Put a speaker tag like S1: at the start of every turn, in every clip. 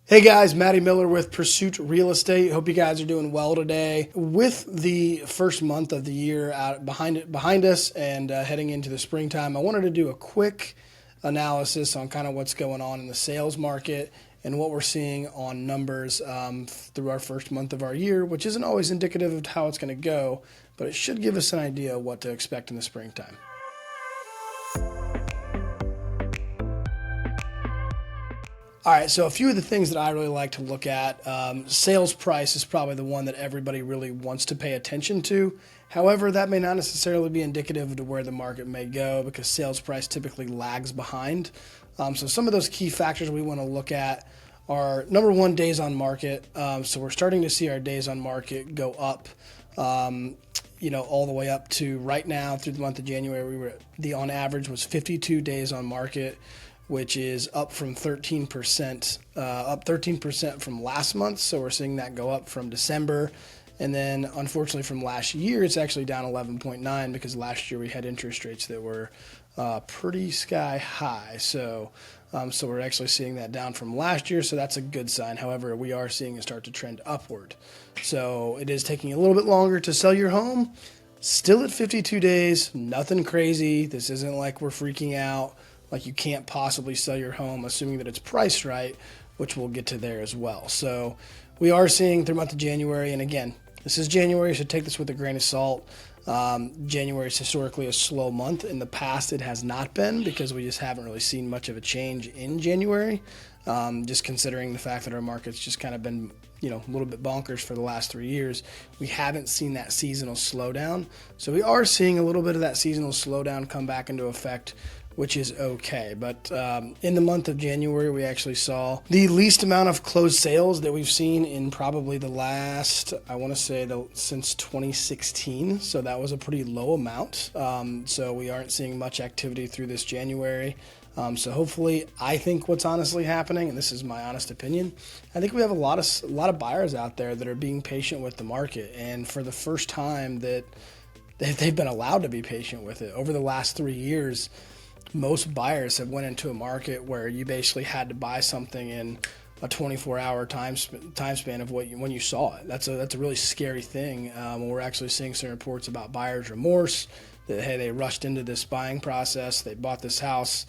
S1: Hey guys, Matty Miller with Pursuit Real Estate. Hope you guys are doing well today. With the first month of the year out behind us and heading into the springtime, I wanted to do a quick analysis on kind of what's going on in the sales market and what we're seeing on numbers through our first month of our year, which isn't always indicative of how it's going to go, but it should give us an idea of what to expect in the springtime. All right, so a few of the things that I really like to look at, sales price is probably the one that everybody really wants to pay attention to. However, that may not necessarily be indicative of where the market may go because sales price typically lags behind. So some of those key factors we want to look at are, number one, days on market. So we're starting to see our days on market go up, all the way up to right now through the month of January. On average was 52 days on market, which is up from 13%, up 13% from last month. So we're seeing that go up from December. And then unfortunately from last year, it's actually down 11.9 because last year we had interest rates that were pretty sky high. So we're actually seeing that down from last year. So that's a good sign. However, we are seeing it start to trend upward. So it is taking a little bit longer to sell your home. Still at 52 days, nothing crazy. This isn't like we're freaking out. Like you can't possibly sell your home assuming that it's priced right, which we'll get to there as well. So we are seeing through the month of January, and again, this is January, so take this with a grain of salt. January is historically a slow month. In the past, it has not been because we just haven't really seen much of a change in January, just considering the fact that our market's just kind of been a little bit bonkers for the last 3 years. We haven't seen that seasonal slowdown. So we are seeing a little bit of that seasonal slowdown come back into effect, which is okay. But in the month of January, we actually saw the least amount of closed sales that we've seen in probably the last, since 2016. So that was a pretty low amount. So we aren't seeing much activity through this January. So hopefully, I think what's honestly happening, and this is my honest opinion, I think we have a lot of buyers out there that are being patient with the market. And for the first time that they've been allowed to be patient with it. Over the last 3 years, most buyers have went into a market where you basically had to buy something in a 24-hour time span of when you saw it. That's a really scary thing. We're actually seeing some reports about buyer's remorse, that, hey, they rushed into this buying process, they bought this house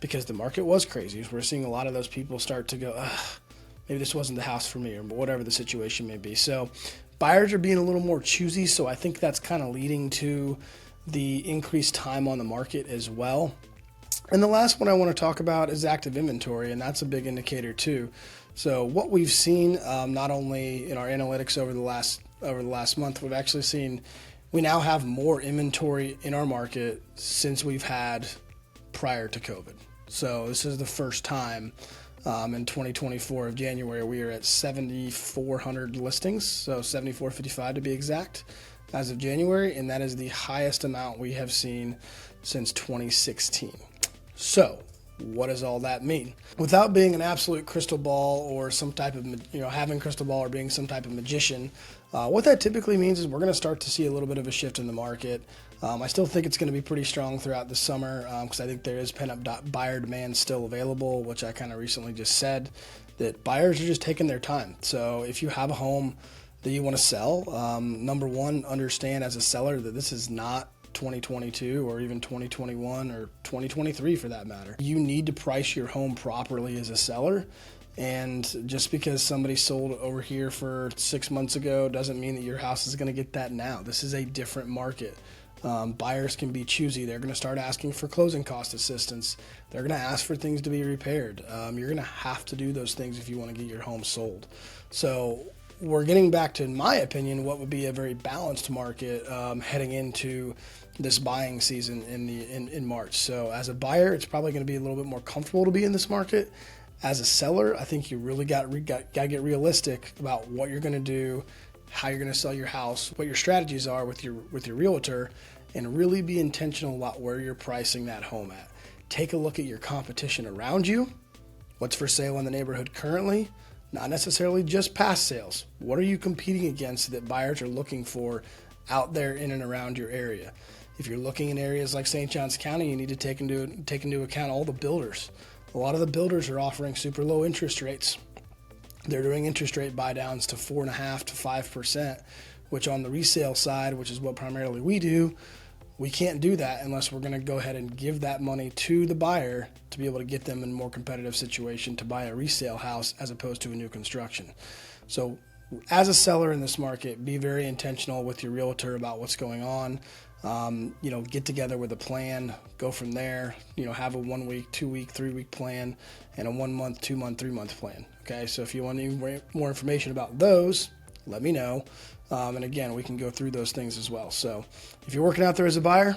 S1: because the market was crazy. We're seeing a lot of those people start to go, maybe this wasn't the house for me, or whatever the situation may be. So buyers are being a little more choosy, so I think that's kind of leading to the increased time on the market as well. And the last one I want to talk about is active inventory, and that's a big indicator too. So what we've seen, not only in our analytics over the last month, we've actually seen we now have more inventory in our market since we've had prior to COVID. So this is the first time in 2024 of January, we are at 7,400 listings, so 7,455 to be exact, as of January, and that is the highest amount we have seen since 2016. So what does all that mean? Without being an absolute crystal ball or some type of, having crystal ball or being some type of magician, what that typically means is we're going to start to see a little bit of a shift in the market. I still think it's going to be pretty strong throughout the summer because I think there is pent-up buyer demand still available, which I kind of recently just said, that buyers are just taking their time. So if you have a home that you want to sell, number one, understand as a seller that this is not 2022 or even 2021 or 2023 for that matter. You need to price your home properly as a seller. And just because somebody sold over here for 6 months ago doesn't mean that your house is going to get that now. This is a different market. Buyers can be choosy. They're going to start asking for closing cost assistance. They're going to ask for things to be repaired. You're going to have to do those things if you want to get your home sold. So we're getting back to, in my opinion, what would be a very balanced market heading into this buying season in March. So as a buyer, it's probably going to be a little bit more comfortable to be in this market. As a seller, I think you really got to get realistic about what you're going to do, how you're going to sell your house, what your strategies are with your realtor, and really be intentional about where you're pricing that home at. Take a look at your competition around you. What's for sale in the neighborhood currently? Not necessarily just past sales. What are you competing against that buyers are looking for out there in and around your area? If you're looking in areas like St. Johns County, you need to take into account all the builders. A lot of the builders are offering super low interest rates. They're doing interest rate buy downs to 4.5% to 5%, which on the resale side, which is what primarily we do, we can't do that unless we're going to go ahead and give that money to the buyer to be able to get them in a more competitive situation to buy a resale house as opposed to a new construction. So as a seller in this market, be very intentional with your realtor about what's going on. Get together with a plan, go from there, have a 1 week, 2 week, 3 week plan, and a 1 month, 2 month, 3 month plan. Okay. So if you want any more information about those, let me know. And again, we can go through those things as well. So if you're working out there as a buyer,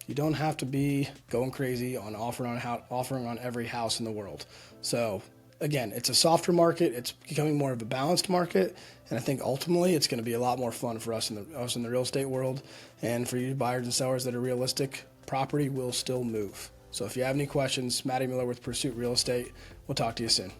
S1: you don't have to be going crazy on offering on every house in the world. So again, it's a softer market. It's becoming more of a balanced market. And I think ultimately it's going to be a lot more fun for us in the real estate world. And for you buyers and sellers that are realistic, property will still move. So if you have any questions, Matty Miller with Pursuit Real Estate. We'll talk to you soon.